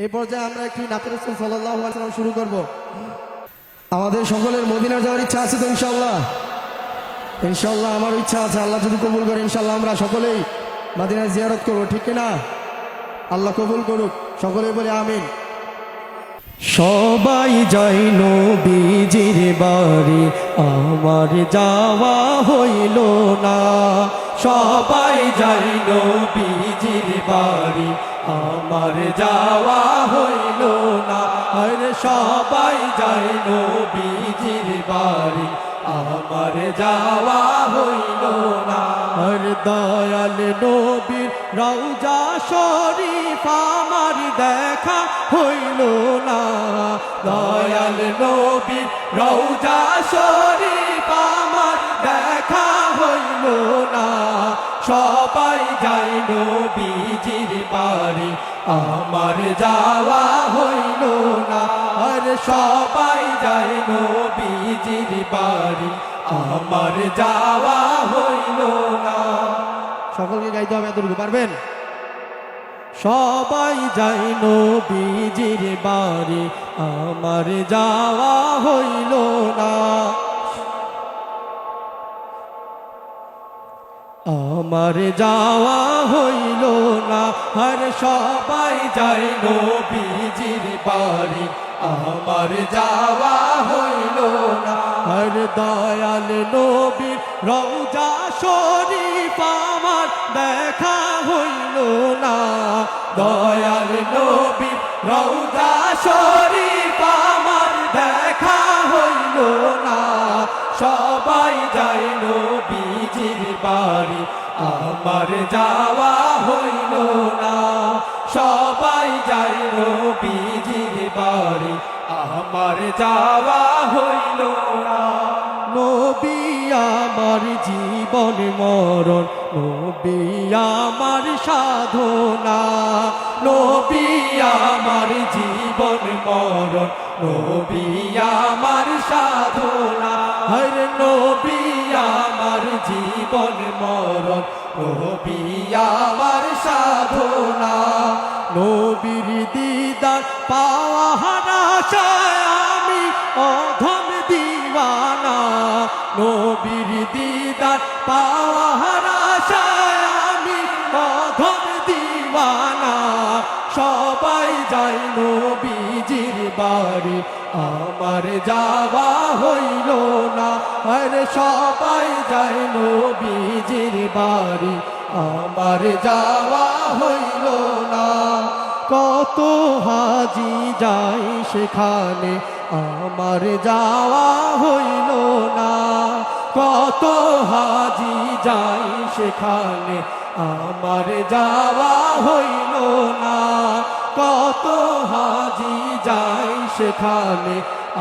এই পর্যায়ে আমরা একটি নাতে রাসূল সাল্লাল্লাহু আলাইহি ওয়াসাল্লাম শুরু করব। আমাদের সকলের মদিনা যাওয়ার ইচ্ছা আছে তো ইনশাআল্লাহ? ইনশাআল্লাহ আমার ইচ্ছা আছে, আল্লাহ যদি কবুল করে ইনশাআল্লাহ আমরা সকলেই মদিনা জিয়ারত করব, ঠিক কি না? আল্লাহ কবুল করুক, সকলে বলে আমিন। সবাই যায় নবীজির বাড়ি, আমার যাওয়া হইল না। সবাই যায় নবীজির বাড়ি, আমার যাওয়া হইল না। আরে সবাই যায় নবীজির বাড়ি, আমার যাওয়া হইল না। আর দয়াল নবীর রওজা শরীফ আমার দেখা হইল না। দয়াল নবীর রওজা শরীফ আমার দেখা হইল না। সবাই যায় নবীজির বাড়ি, আমার যাওয়া হইল না। আর সবাই যায় নবীজির বাড়ি, আমার যাওয়া হইল না। সকলকে গাইতে হবে, এতটুকু পারবেন? সবাই যায় নবীজির বাড়ি, আমার যাওয়া হইল না। আমার যাওয়া হইল না। আর সবাই যায় নবীজির বাড়ি, আমার যাওয়া হইল না। আর দয়াল নবীর রওজা শরীফ আমার দেখা হইল না। দয়াল নবীর রওজা শরীফ আমার দেখা হইল না। সবাই যায় নবীজির বাড়ি, আমার যাওয়া হইল না। সবাই যায় নবীজির বাড়ি, আমার যাওয়া হইল না। নবী আমার জীবন মরণ, নবী আমার সাধনা। নবী আমার জীবন মরণ, নবী আমার সাধনা। হরে নবী আমার জীবন মরণ, নবী আমার সাধনা। নবীর দিদার পাওয়ার আশায় আমি অধম দিওয়ানা। নবীর দিদার পাওয়ার আশায় আমি অধম দিওয়ানা। সবাই যায় নবীজির বাড়ি, আমার যাওয়া হইল না। আরে সবাই যায় নবীজির বাড়ি, আমার যাওয়া হইল না। কত হাজি যাই সেখানে, আমার যাওয়া হইল না। কত হাজি যাই সেখানে, আমার যাওয়া হইল না। কত হাজি যাই সেখানে,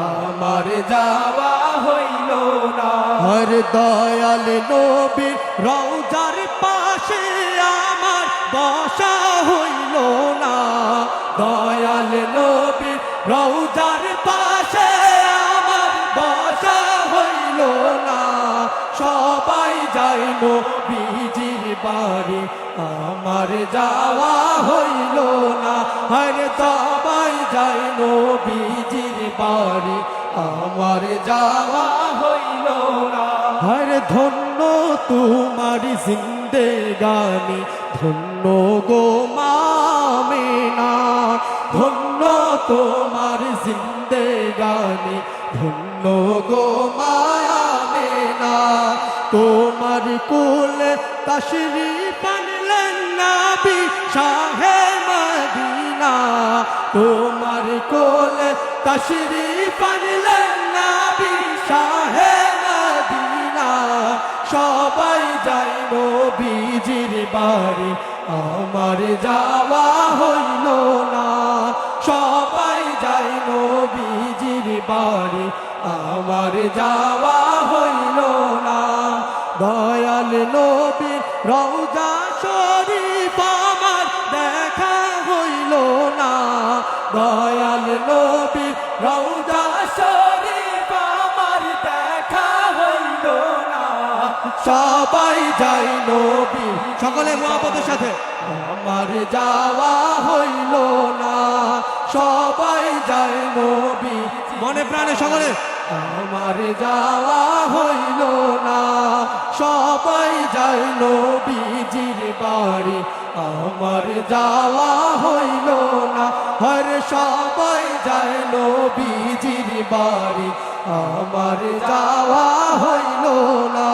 আমার যাওয়া হইল না। হর দয়াল নবীর রওজার পাশে আমার বসা হইল না। দয়াল নবীর রওজার পাশে আমার বসা হইল না। সবাই যায় নবীজির বাড়ি, আমার যাওয়া হইল না। হরে সবাই যায় নবীজির বাড়ি, আমার যাওয়া হইল না। হরে ধন্য তোমার জিন্দেগানি, ধন্য গো মামিনা। ধন্য তোমার জিন্দেগানি, ধন্য গো মামিনা। তোমার কোলে তশরিফ আনলেন নবী শাহে মদিনা। তোমার কোলে তশরিফ আনলেন নবী শাহে মদিনা। সবাই যায় নবীজির বাড়ি, আমার যাওয়া হইল না। সবাই যায় নবীজির বাড়ি, আমার যাওয়া হইল না। দয়াল নবীর রওজা শরীফ আমার দেখা হইল না। দয়াল নবীর রওজা শরীফ আমার দেখা হইল না। সবাই যায় নবী, সকলে মুহাব্বতের সাথে, আমার যাওয়া হইল না। সবাই যায় নবী মনে প্রাণে সকলে আমার যাওয়া হইল না সবাই যায় নবীজির বাড়ি আমার যাওয়া হইল না হর সবাই যায় নবীজির বাড়ি আমার যাওয়া হইল না